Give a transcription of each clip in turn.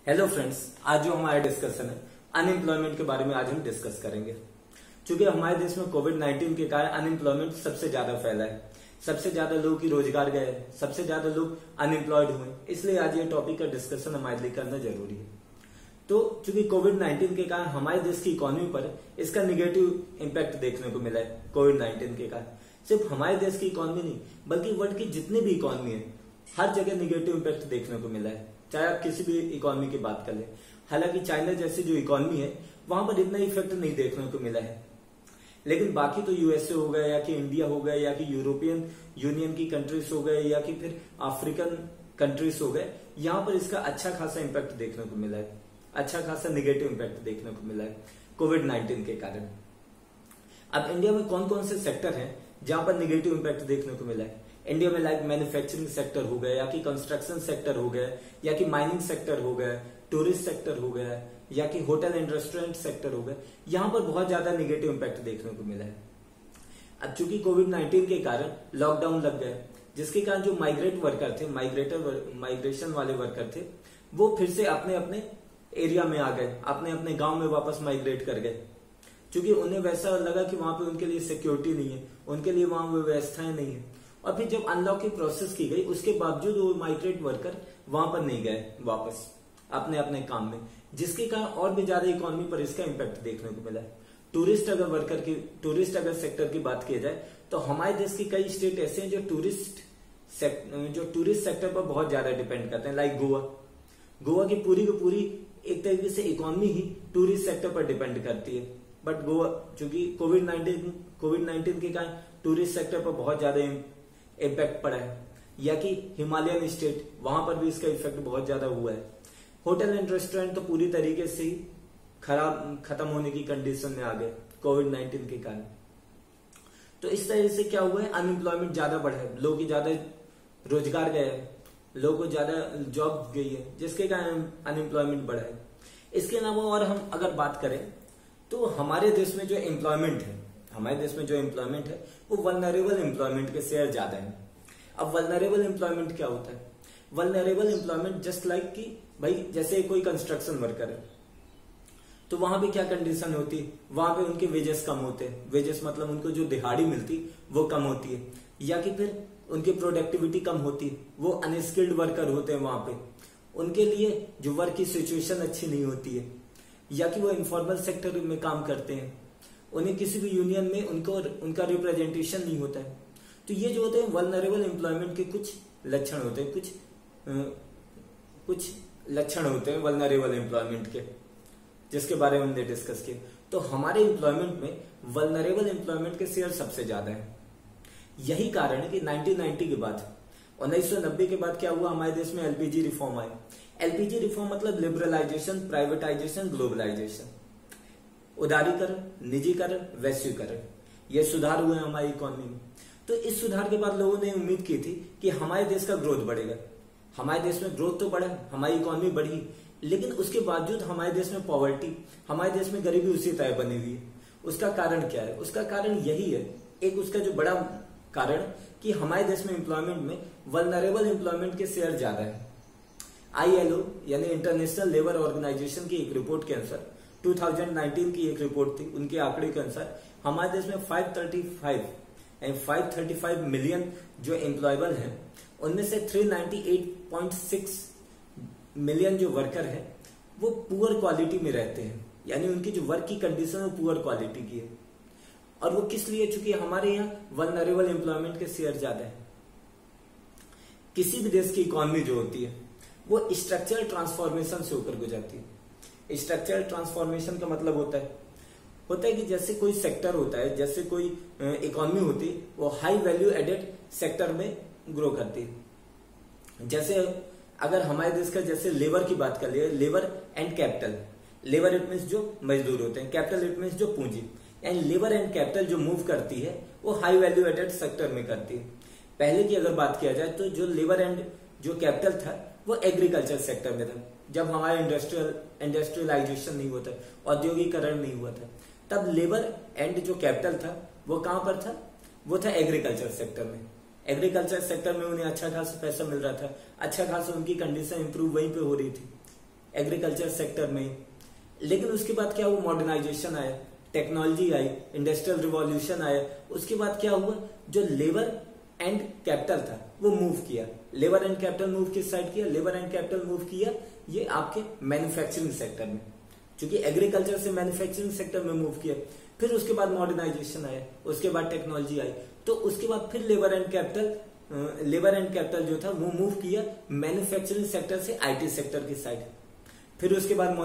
Hello friends, आज जो हमारा डिस्कशन है अनएम्प्लॉयमेंट के बारे में आज हम डिस्कस करेंगे। क्योंकि हमारे देश में कोविड-19 के कारण अनएम्प्लॉयमेंट सबसे ज्यादा फैला है, सबसे ज्यादा लोग की रोजगार गए, सबसे ज्यादा लोग अनएम्प्लॉयड हुए, इसलिए आज ये टॉपिक का डिस्कशन हमारे लिए करना जरूरी है। तो चूंकि कोविड-19 के कारण हमारे देश की इकोनॉमी पर इसका निगेटिव इम्पैक्ट देखने को मिला है। कोविड-19 के कारण सिर्फ हमारे देश की इकोनॉमी नहीं बल्कि वर्ल्ड की जितनी भी इकोनॉमी है हर जगह निगेटिव इम्पैक्ट देखने को मिला है, चाहे आप किसी भी इकोनॉमी की बात कर ले। हालांकि चाइना जैसी जो इकोनॉमी है वहां पर इतना इफेक्ट नहीं देखने को मिला है, लेकिन बाकी तो यूएसए हो गया या कि इंडिया हो गया या कि यूरोपियन यूनियन की कंट्रीज हो गए या कि फिर अफ्रीकन कंट्रीज हो गए, यहाँ पर इसका अच्छा खासा इम्पैक्ट देखने को मिला है, अच्छा खासा निगेटिव इम्पैक्ट देखने को मिला है कोविड-19 के कारण। अब इंडिया में कौन कौन से सेक्टर हैं जहां पर निगेटिव इम्पैक्ट देखने को मिला है? इंडिया में लाइक मैन्युफैक्चरिंग सेक्टर हो गया या कि कंस्ट्रक्शन सेक्टर हो गया या कि माइनिंग सेक्टर हो गया, टूरिस्ट सेक्टर हो गया या कि होटल एंड रेस्टोरेंट सेक्टर हो गया, यहाँ पर बहुत ज्यादा निगेटिव इम्पैक्ट देखने को मिला है। अब चूंकि कोविड-19 के कारण लॉकडाउन लग गया, जिसके कारण जो माइग्रेट वर्कर थे, माइग्रेशन वाले वर्कर थे, वो फिर से अपने अपने एरिया में आ गए, अपने अपने गांव में वापस माइग्रेट कर गए, क्योंकि उन्हें वैसा लगा कि वहां पे उनके लिए सिक्योरिटी नहीं है, उनके लिए वहां व्यवस्थाएं नहीं है। और फिर जब अनलॉक की प्रोसेस की गई उसके बावजूद वो माइग्रेट वर्कर वहां पर नहीं गए वापस अपने अपने काम में, जिसके कारण और भी ज्यादा इकोनॉमी पर इसका इम्पैक्ट देखने को मिला है। टूरिस्ट अगर सेक्टर की बात की जाए तो हमारे देश की कई स्टेट ऐसे हैं जो टूरिस्ट सेक्टर पर बहुत ज्यादा डिपेंड करते हैं, लाइक गोवा की पूरी एक तरीके से इकोनॉमी ही टूरिस्ट सेक्टर पर डिपेंड करती है। बट गोवा चूंकि कोविड-19 के कारण टूरिस्ट सेक्टर पर बहुत ज्यादा इम्पैक्ट पड़ा है, या कि हिमालयन स्टेट वहां पर भी इसका इफेक्ट बहुत ज्यादा हुआ है। होटल एंड रेस्टोरेंट तो पूरी तरीके से ही खत्म होने की कंडीशन में आ गए कोविड-19 के कारण। तो इस तरह से क्या हुआ है, अनएम्प्लॉयमेंट ज्यादा बढ़ा है, लोगों की ज्यादा रोजगार गया है, लोगों को ज्यादा जॉब गई है, जिसके कारण अनएम्प्लॉयमेंट बढ़ा है। इसके अलावा और हम अगर बात करें तो हमारे देश में जो एम्प्लॉयमेंट है वो वल्नरेबल एम्प्लॉयमेंट के शेयर ज्यादा है। अब वल्नरेबल एम्प्लॉयमेंट क्या होता है? वल्नरेबल एम्प्लॉयमेंट जस्ट लाइक कि भाई जैसे कोई कंस्ट्रक्शन वर्कर है तो वहां पे क्या कंडीशन होती है, वहां पे उनके वेजेस कम होते हैं, वेजेस मतलब उनको जो दिहाड़ी मिलती वो कम होती है, या कि फिर उनकी प्रोडक्टिविटी कम होती है, वो अनस्किल्ड वर्कर होते हैं, वहां पे उनके लिए जो वर्क की सिचुएशन अच्छी नहीं होती है, या कि वो इनफॉर्मल सेक्टर में काम करते हैं, उन्हें किसी भी यूनियन में उनका रिप्रेजेंटेशन नहीं होता है। तो ये जो होते हैं वल्नरेबल एम्प्लॉयमेंट के कुछ लक्षण होते हैं, कुछ लक्षण होते हैं वल्नरेबल एम्प्लॉयमेंट के, जिसके बारे में हमने डिस्कस किया। तो हमारे एम्प्लॉयमेंट में वल्नरेबल एम्प्लॉयमेंट के शेयर सबसे ज्यादा है। यही कारण है कि 1990 के बाद 1990 के बाद क्या हुआ, हमारे देश में एलपीजी रिफॉर्म आया। एलपीजी रिफॉर्म मतलब लिबरलाइजेशन, प्राइवेटाइजेशन, ग्लोबलाइजेशन, उदारीकरण, निजीकरण, वैश्वीकरण, ये सुधार हुए हमारी इकोनॉमी में। तो इस सुधार के बाद लोगों ने उम्मीद की थी कि हमारे देश का ग्रोथ बढ़ेगा, हमारे देश में ग्रोथ तो बढ़ा, हमारी इकोनॉमी बढ़ी, लेकिन उसके बावजूद हमारे देश में पॉवर्टी, हमारे देश में गरीबी उसी तरह बनी हुई है। उसका कारण क्या है? उसका कारण यही है, एक उसका जो बड़ा कारण कि हमारे देश में एम्प्लॉयमेंट में वल्नरेबल एम्प्लॉयमेंट के शेयर ज्यादा है। ILO यानी इंटरनेशनल लेबर ऑर्गेनाइजेशन की एक रिपोर्ट के अनुसार 2019 की एक रिपोर्ट थी, उनके आंकड़े के अनुसार हमारे देश में 535 मिलियन जो एम्प्लॉयबल हैं, उनमें से 398.6 मिलियन जो वर्कर है वो पुअर क्वालिटी में रहते हैं, यानी उनकी जो वर्क की कंडीशन है वो पुअर क्वालिटी की है। और वो किस लिए? चूंकि हमारे यहाँ वल्नरेबल एम्प्लॉयमेंट के शेयर ज्यादा है। किसी भी देश की इकोनॉमी जो होती है वो स्ट्रक्चरल ट्रांसफॉर्मेशन से होकर गुजरती है। स्ट्रक्चरल ट्रांसफॉर्मेशन का मतलब होता है कि जैसे कोई सेक्टर होता है, जैसे कोई इकोनॉमी होती है, वो हाई वैल्यू एडेड सेक्टर में ग्रो करती है। जैसे अगर हमारे देश का जैसे लेबर की बात कर लिए, labour and capital, labour it means जो मजदूर होते हैं, कैपिटल इट मीन्स जो पूंजी, एंड लेबर एंड कैपिटल जो मूव करती है वो हाई वैल्यू एडेड सेक्टर में करती है। पहले की अगर बात किया जाए तो जो लेबर एंड जो कैपिटल था वो एग्रीकल्चर सेक्टर में था, जब हमारा इंडस्ट्रियलाइजेशन नहीं हुआ था, औद्योगिकरण नहीं हुआ था, तब लेबर एंड जो कैपिटल था वो कहां पर था? वो था एग्रीकल्चर सेक्टर में। एग्रीकल्चर सेक्टर में उन्हें अच्छा खासा पैसा मिल रहा था, अच्छा खासा उनकी कंडीशन इंप्रूव वहीं पे हो रही थी एग्रीकल्चर सेक्टर में। लेकिन उसके बाद क्या हुआ, मॉडर्नाइजेशन आया, टेक्नोलॉजी आई, इंडस्ट्रियल रिवॉल्यूशन आया। उसके बाद क्या हुआ, जो लेबर एंड कैपिटल था वो मूव किया। लेबर एंड कैपिटल मूव किस साइड किया, लेबर एंड कैपिटल मूव किया ये आपके मैन्युफैक्चरिंग सेक्टर में, क्योंकि एग्रीकल्चर से मैन्युफैक्चरिंग सेक्टर में मूव किया। फिर उसके बाद मॉडर्नाइजेशन आया, उसके बाद टेक्नोलॉजी आई, तो उसके बाद फिर लेबर एंड कैपिटल जो था वो मूव किया मैन्युफैक्चरिंग सेक्टर से आईटी सेक्टर की साइड। फिर उसके बाद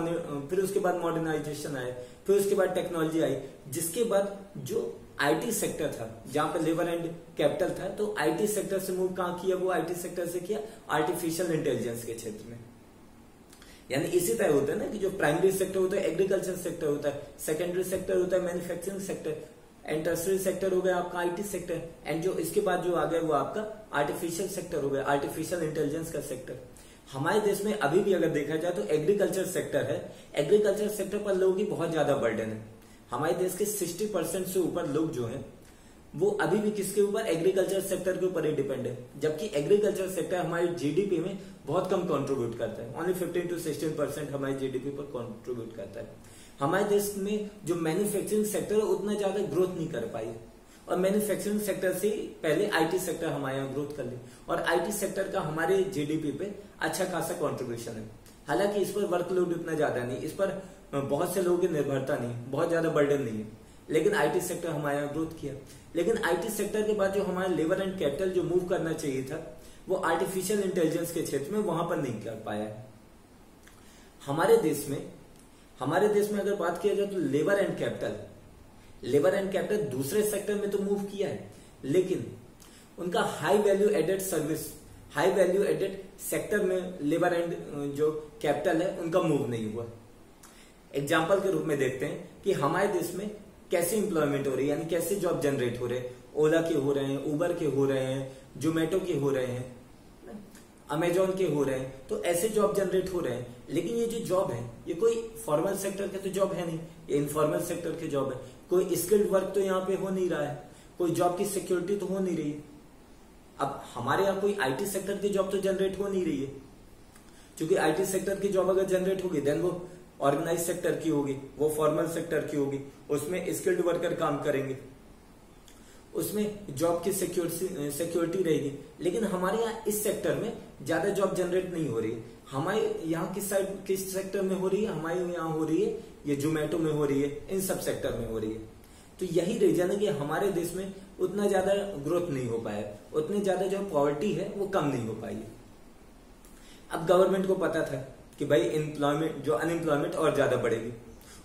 मॉडर्नाइजेशन आया, फिर उसके बाद टेक्नोलॉजी आई, जिसके बाद जो आईटी सेक्टर था जहां पर लेबर एंड कैपिटल था, तो आईटी सेक्टर से मूव कहां किया, वो आईटी सेक्टर से किया आर्टिफिशियल इंटेलिजेंस के क्षेत्र में। यानी इसी तरह होता है ना कि जो प्राइमरी सेक्टर होता है एग्रीकल्चर सेक्टर होता है, सेकेंडरी सेक्टर होता है manufacturing sector, and tertiary sector हो गया आपका आईटी सेक्टर, एंड जो इसके बाद जो आ गया वो आपका आर्टिफिशियल सेक्टर हो गया, आर्टिफिशियल इंटेलिजेंस का सेक्टर। हमारे देश में अभी भी अगर देखा जाए तो एग्रीकल्चर सेक्टर है, एग्रीकल्चर सेक्टर पर लोगों की बहुत ज्यादा बर्डन है। हमारे देश के 60% से ऊपर लोग जो हैं वो अभी भी किसके ऊपर, एग्रीकल्चर सेक्टर के ऊपर ही डिपेंड है, जबकि एग्रीकल्चर सेक्टर हमारी जीडीपी में बहुत कम कंट्रीब्यूट करता है, ओनली 15 to 16% हमारी जीडीपी पर कंट्रीब्यूट करता है। हमारे देश में जो मैन्युफैक्चरिंग सेक्टर है उतना ज्यादा ग्रोथ नहीं कर पाई, और मैन्युफैक्चरिंग सेक्टर से पहले आईटी सेक्टर हमारे यहाँ ग्रोथ कर ली, और आईटी सेक्टर का हमारे जीडीपी पे अच्छा खासा कंट्रीब्यूशन है। हालांकि इस पर वर्कलोड उतना ज्यादा नहीं, इस पर बहुत से लोगों की निर्भरता नहीं, बहुत ज्यादा बर्डन नहीं है, लेकिन आईटी सेक्टर हमारे यहाँ ग्रोथ किया। लेकिन आईटी सेक्टर के बाद जो हमारा लेबर एंड कैपिटल जो मूव करना चाहिए था वो आर्टिफिशियल इंटेलिजेंस के क्षेत्र में, वहां पर नहीं कर पाया है। हमारे देश में अगर बात किया जाए तो लेबर एंड कैपिटल दूसरे सेक्टर में तो मूव किया है, लेकिन उनका हाई वैल्यू एडेड सेक्टर में लेबर एंड जो कैपिटल है उनका मूव नहीं हुआ। एग्जाम्पल के रूप में देखते हैं कि हमारे देश में कैसे इंप्लॉयमेंट हो रही है, यानी कैसे जॉब जनरेट हो रहे हैं। ओला के हो रहे हैं, उबर के हो रहे हैं, जोमेटो के हो रहे हैं, अमेजोन के हो रहे हैं, तो ऐसे जॉब जनरेट हो रहे हैं। लेकिन ये जो जॉब है ये कोई फॉर्मल सेक्टर के तो जॉब है नहीं, ये इनफॉर्मल सेक्टर के जॉब है। कोई स्किल्ड वर्क तो यहाँ पे हो नहीं रहा है, कोई जॉब की सिक्योरिटी तो हो नहीं रही है। अब हमारे यहाँ कोई आईटी सेक्टर की जॉब तो जनरेट हो नहीं रही है, क्योंकि आईटी सेक्टर की जॉब अगर जनरेट होगी देन वो ऑर्गेनाइज सेक्टर की होगी, वो फॉर्मल सेक्टर की होगी, उसमें स्किल्ड वर्कर काम करेंगे, उसमें जॉब की सिक्योरिटी रहेगी। लेकिन हमारे यहाँ इस सेक्टर में ज्यादा जॉब जनरेट नहीं हो रही है। हमारे यहाँ किस सेक्टर में हो रही है, हमारे यहाँ हो रही है ये जोमेटो में हो रही है, इन सब सेक्टर में हो रही है। तो यही रीजन है कि हमारे देश में उतना ज्यादा ग्रोथ नहीं हो पाया, उतनी ज्यादा जो पॉवर्टी है वो कम नहीं हो पाई है। अब गवर्नमेंट को पता था कि भाई अनएम्प्लॉयमेंट और ज्यादा बढ़ेगी,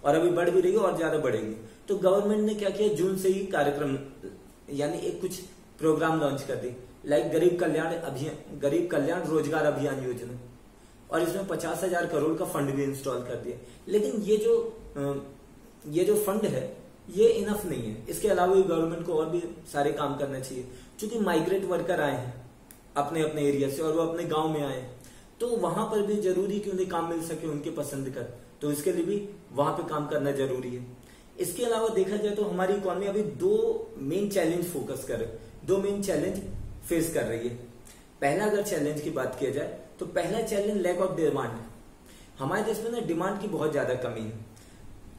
और अभी बढ़ भी रही है और ज्यादा बढ़ेगी, तो गवर्नमेंट ने क्या किया, जून से ही कार्यक्रम यानी एक कुछ प्रोग्राम लॉन्च कर दी, लाइक गरीब कल्याण रोजगार अभियान योजना, और इसमें 50,000 करोड़ का फंड भी इंस्टॉल कर दिया। लेकिन ये जो फंड है ये इनफ नहीं है, इसके अलावा गवर्नमेंट को और भी सारे काम करना चाहिए। क्योंकि माइग्रेट वर्कर आए हैं अपने अपने एरिया से और वो अपने गांव में आए हैं, तो वहां पर भी जरूरी कि उन्हें काम मिल सके उनके पसंद का, तो इसके लिए भी वहां पे काम करना जरूरी है। इसके अलावा देखा जाए तो हमारी इकोनॉमी अभी दो मेन चैलेंज फेस कर रही है। पहला अगर चैलेंज की बात किया जाए तो पहला चैलेंज लैक ऑफ डिमांड है। हमारे देश में ना डिमांड की बहुत ज्यादा कमी है,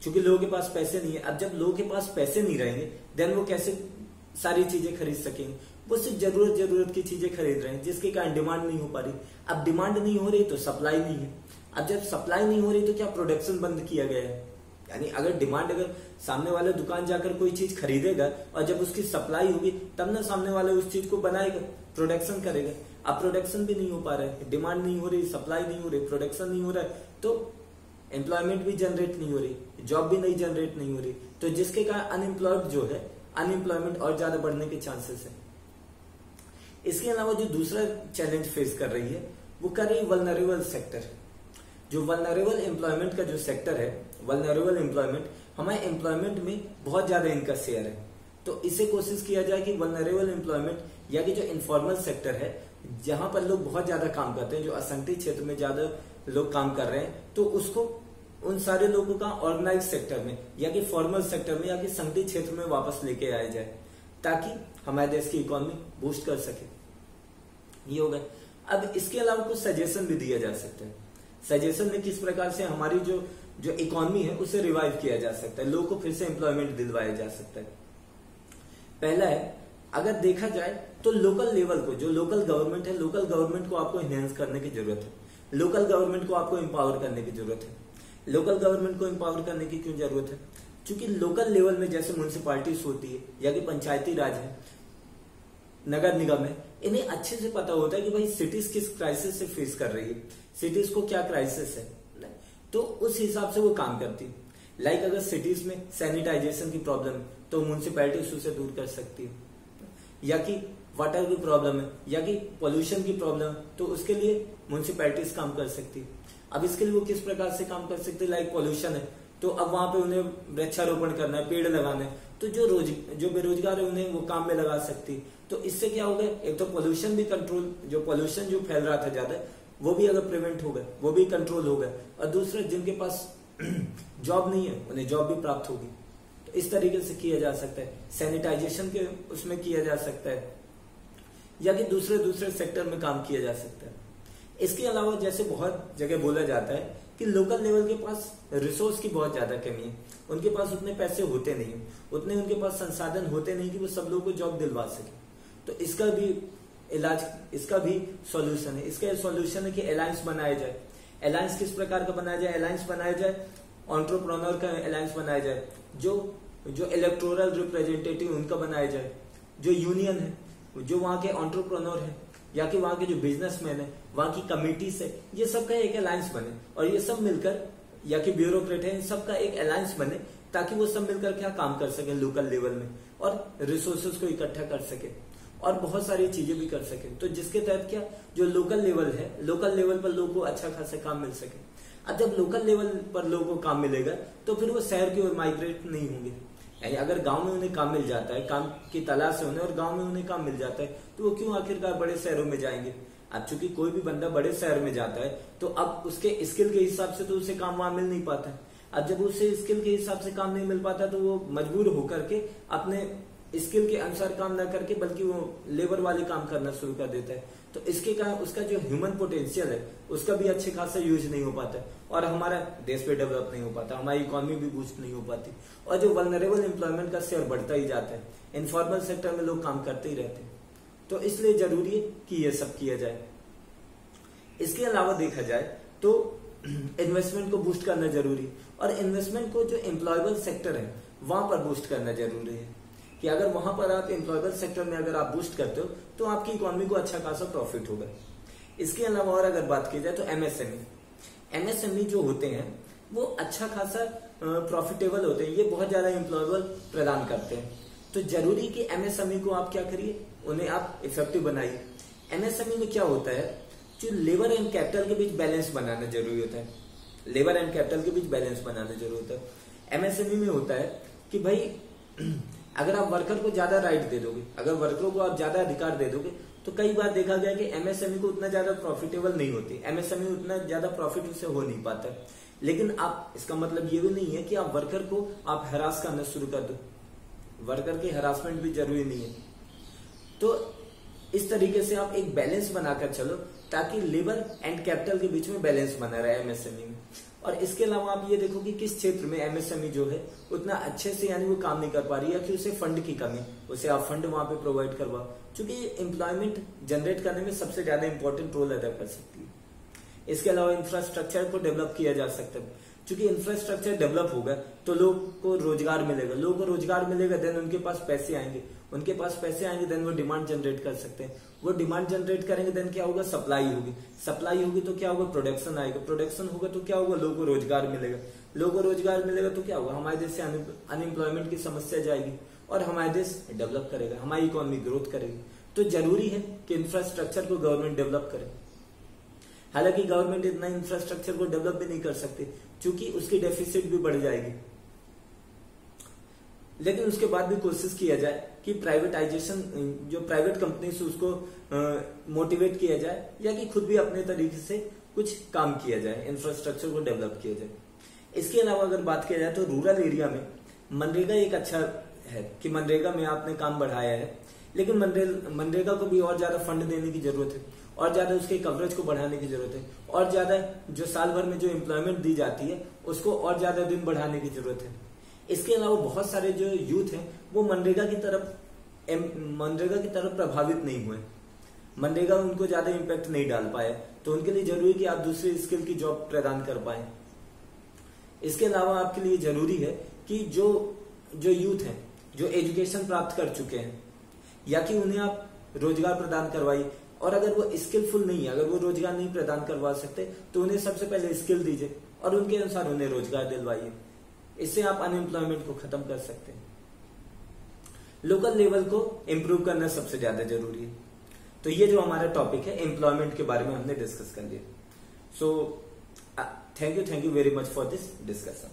क्योंकि लोगों के पास पैसे नहीं है। अब जब लोगों के पास पैसे नहीं रहेंगे देन वो कैसे सारी चीजें खरीद सकेंगे, वो सिर्फ जरूरत की चीजें खरीद रहे हैं, जिसके कारण डिमांड नहीं हो पा रही। अब डिमांड नहीं हो रही तो सप्लाई नहीं है, अब जब सप्लाई नहीं हो रही तो क्या प्रोडक्शन बंद किया गया है। यानी अगर सामने वाला दुकान जाकर कोई चीज खरीदेगा और जब उसकी सप्लाई होगी तब ना सामने वाला उस चीज को बनाएगा, प्रोडक्शन करेगा। अब प्रोडक्शन भी नहीं हो पा रहा है, डिमांड नहीं हो रही, सप्लाई नहीं हो रही, प्रोडक्शन नहीं हो रहा है, तो एम्प्लॉयमेंट भी जनरेट नहीं हो रही, जॉब भी नहीं जनरेट नहीं हो रही, तो जिसके कारण अनएम्प्लॉयमेंट और ज्यादा बढ़ने के चांसेस है। इसके अलावा जो दूसरा चैलेंज फेस कर रही है वो कर रही है वल्नरेबल सेक्टर। जो वल्नरेबल एम्प्लॉयमेंट का जो सेक्टर है, वल्नरेबल एम्प्लॉयमेंट, हमारे एम्प्लॉयमेंट में बहुत ज्यादा इनका शेयर है। तो इसे कोशिश किया जाए कि वल्नरेबल एम्प्लॉयमेंट या कि जो इनफॉर्मल सेक्टर है, जहां पर लोग बहुत ज्यादा काम करते हैं, जो असंगठित क्षेत्र में ज्यादा लोग काम कर रहे हैं, तो उसको उन सारे लोगों का ऑर्गेनाइज सेक्टर में या कि फॉर्मल सेक्टर में या कि संगठित क्षेत्र में वापस लेके आया जाए, ताकि हमारे देश की इकोनॉमी बूस्ट कर सके। ये हो गया। अब इसके अलावा कुछ सजेशन भी दिया जा सकता है। सजेशन में किस प्रकार से हमारी जो इकोनॉमी है उसे रिवाइव किया जा सकता है, लोगों को फिर से एम्प्लॉयमेंट दिलवाया जा सकता है। पहला है, अगर देखा जाए तो लोकल लेवल को, जो लोकल गवर्नमेंट है, लोकल गवर्नमेंट को आपको एनहेंस करने की जरूरत है। लोकल गवर्नमेंट को आपको एम्पावर करने की जरूरत है। लोकल गवर्नमेंट को एम्पावर करने की क्यों जरूरत है? क्योंकि लोकल लेवल में जैसे म्युनिसिपैलिटीज होती है या कि पंचायती राज है, नगर निगम है, इन्हें अच्छे से पता होता है कि भाई सिटीज किस क्राइसिस से फेस कर रही है, सिटीज को क्या क्राइसिस है, तो उस हिसाब से वो काम करती है। लाइक अगर सिटीज में सैनिटाइजेशन की प्रॉब्लम है तो म्युनिसिपैलिटीज उसे दूर कर सकती है, या कि वाटर की प्रॉब्लम है या कि पोल्यूशन की प्रॉब्लम है तो उसके लिए म्युनिसिपैलिटीज काम कर सकती है। अब इसके लिए वो किस प्रकार से काम कर सकती है? लाइक पोल्यूशन है तो अब वहां पे उन्हें वृक्षारोपण करना है, पेड़ लगाना है, तो जो बेरोजगार है उन्हें वो काम में लगा सकती है। तो इससे क्या होगा, एक तो पोल्यूशन भी कंट्रोल, जो पोल्यूशन जो फैल रहा था ज्यादा वो भी अगर प्रिवेंट होगा, वो भी कंट्रोल होगा, और दूसरे जिनके पास जॉब नहीं है उन्हें जॉब भी प्राप्त होगी। तो इस तरीके से किया जा सकता है। सैनिटाइजेशन के उसमें किया जा सकता है, या कि दूसरे सेक्टर में काम किया जा सकता है। इसके अलावा जैसे बहुत जगह बोला जाता है कि लोकल लेवल के पास रिसोर्स की बहुत ज्यादा कमी है, उनके पास उतने पैसे होते नहीं है, उतने उनके पास संसाधन होते नहीं कि वो सब लोगों को जॉब दिलवा सके। तो इसका भी इलाज, इसका भी सॉल्यूशन है। इसका सॉल्यूशन है कि अलायंस बनाया जाए। अलायंस किस प्रकार का बनाया जाए? अलायंस बनाया जाए, एंटरप्रेन्योर का अलायंस बनाया जाए, जो इलेक्टोरल रिप्रेजेंटेटिव उनका बनाया जाए, जो यूनियन है, जो वहां के एंटरप्रेन्योर है या कि वहां के जो बिजनेसमैन है, वहां की कमिटीज है, ये सबका एक अलायंस बने और ये सब मिलकर, या कि ब्यूरोक्रेट है, इन सबका एक अलायंस बने ताकि वो सब मिलकर क्या काम कर सके लोकल लेवल में और रिसोर्सेज को इकट्ठा कर सके और बहुत सारी चीजें भी कर सके। तो जिसके तहत क्या, जो लोकल लेवल है, लोकल लेवल पर लोगों को अच्छा खासा काम मिल सके। अब जब लोकल लेवल पर लोगों को काम मिलेगा तो फिर वो शहर की ओर माइग्रेट नहीं होंगे। यानी अगर गांव में उन्हें काम मिल जाता है, काम की तलाश है उन्हें, और गांव में उन्हें काम मिल जाता है, तो वो क्यों आखिरकार बड़े शहरों में जाएंगे? अब चूंकि कोई भी बंदा बड़े शहर में जाता है तो अब उसके स्किल के हिसाब से तो उसे काम वहां मिल नहीं पाता है। अब जब उसे स्किल के हिसाब से काम नहीं मिल पाता तो वो मजबूर होकर के अपने स्किल के अनुसार काम ना करके बल्कि वो लेबर वाले काम करना शुरू कर देता है। तो इसके कारण उसका जो ह्यूमन पोटेंशियल है उसका भी अच्छे खासा यूज नहीं हो पाता है और हमारा देश भी डेवलप नहीं हो पाता, हमारी इकोनॉमी भी बूस्ट नहीं हो पाती और जो वल्नरेबल एम्प्लॉयमेंट का शेयर बढ़ता ही जाता है। इनफॉर्मल सेक्टर में लोग काम करते ही रहते हैं। तो इसलिए जरूरी है कि ये सब किया जाए। इसके अलावा देखा जाए तो इन्वेस्टमेंट को बूस्ट करना जरूरी, और इन्वेस्टमेंट को जो एम्प्लॉयबल सेक्टर है वहां पर बूस्ट करना जरूरी है कि अगर वहां पर आप एम्प्लॉयबल सेक्टर में अगर आप बूस्ट करते हो तो आपकी इकोनॉमी को अच्छा खासा प्रॉफिट होगा। इसके अलावा और अगर बात की जाए तो एमएसएमई जो होते हैं वो अच्छा खासा प्रॉफिटेबल होते हैं, ये बहुत ज्यादा एम्प्लॉयबल प्रदान करते हैं। तो जरूरी कि एमएसएमई को आप क्या करिए, उन्हें आप इफेक्टिव बनाइए। एमएसएमई में क्या होता है, जो लेबर एंड कैपिटल के बीच बैलेंस बनाना जरूरी होता है। लेबर एंड कैपिटल के बीच बैलेंस बनाना जरूरी होता है। एमएसएमई में होता है कि भाई अगर आप वर्कर को ज्यादा राइट दे दोगे, अगर वर्करों को आप ज्यादा अधिकार दे दोगे तो कई बार देखा गया कि एमएसएमई को उतना ज्यादा प्रॉफिटेबल नहीं होती, एमएसएमई उतना ज्यादा प्रॉफिट उससे हो नहीं पाता। लेकिन आप, इसका मतलब ये भी नहीं है कि आप वर्कर को आप हरास करना शुरू कर दो, वर्कर की हरासमेंट भी जरूरी नहीं है। तो इस तरीके से आप एक बैलेंस बनाकर चलो ताकि लेबर एंड कैपिटल के बीच में बैलेंस बना रहे एमएसएमई में। और इसके अलावा आप ये देखो कि किस क्षेत्र में एमएसएमई जो है उतना अच्छे से यानी वो काम नहीं कर पा रही है कि उसे फंड की कमी, उसे आप फंड वहां पे प्रोवाइड करवाओ, क्योंकि एम्प्लॉयमेंट जनरेट करने में सबसे ज्यादा इंपॉर्टेंट रोल अदा कर सकती है। इसके अलावा इंफ्रास्ट्रक्चर को डेवलप किया जा सकता है, क्योंकि इंफ्रास्ट्रक्चर डेवलप होगा तो लोगों को रोजगार मिलेगा, लोगों को रोजगार मिलेगा देन उनके पास पैसे आएंगे, उनके पास पैसे आएंगे देन वो डिमांड जनरेट कर सकते हैं, वो डिमांड जनरेट करेंगे देन क्या होगा, सप्लाई होगी, सप्लाई होगी तो क्या होगा, प्रोडक्शन आएगा, प्रोडक्शन होगा तो क्या होगा, लोगों को रोजगार मिलेगा, लोगों को रोजगार मिलेगा तो क्या होगा, हमारे देश से अनएम्प्लॉयमेंट की समस्या जाएगी और हमारा देश डेवलप करेगा, हमारी इकोनॉमी ग्रोथ करेगी। तो जरूरी है कि इंफ्रास्ट्रक्चर को गवर्नमेंट डेवलप करे। हालांकि गवर्नमेंट इतना इंफ्रास्ट्रक्चर को डेवलप भी नहीं कर सकती क्योंकि उसकी डेफिसिट भी बढ़ जाएगी, लेकिन उसके बाद भी कोशिश किया जाए कि प्राइवेटाइजेशन, जो प्राइवेट कंपनीज उसको मोटिवेट किया जाए या कि खुद भी अपने तरीके से कुछ काम किया जाए, इंफ्रास्ट्रक्चर को डेवलप किया जाए। इसके अलावा अगर बात किया जाए तो रूरल एरिया में मनरेगा एक अच्छा है कि मनरेगा में आपने काम बढ़ाया है, लेकिन मनरेगा को भी और ज्यादा फंड देने की जरूरत है, और ज्यादा उसके कवरेज को बढ़ाने की जरूरत है, और ज्यादा जो साल भर में जो एम्प्लॉयमेंट दी जाती है उसको और ज्यादा दिन बढ़ाने की जरूरत है। इसके अलावा बहुत सारे जो यूथ हैं वो मनरेगा की तरफ प्रभावित नहीं हुए, मनरेगा उनको ज्यादा इम्पैक्ट नहीं डाल पाए, तो उनके लिए जरूरी है कि आप दूसरी स्किल की जॉब प्रदान कर पाए। इसके अलावा आपके लिए जरूरी है कि जो यूथ हैं जो एजुकेशन प्राप्त कर चुके हैं, या कि उन्हें आप रोजगार प्रदान करवाइए, और अगर वो स्किलफुल नहीं है, अगर वो रोजगार नहीं प्रदान करवा सकते तो उन्हें सबसे पहले स्किल दीजिए और उनके अनुसार उन्हें रोजगार दिलवाइए। इससे आप अनएम्प्लॉयमेंट को खत्म कर सकते हैं। लोकल लेवल को इम्प्रूव करना सबसे ज्यादा जरूरी है। तो ये जो हमारा टॉपिक है एम्प्लॉयमेंट के बारे में हमने डिस्कस कर लिया। So thank you very much for this discussion.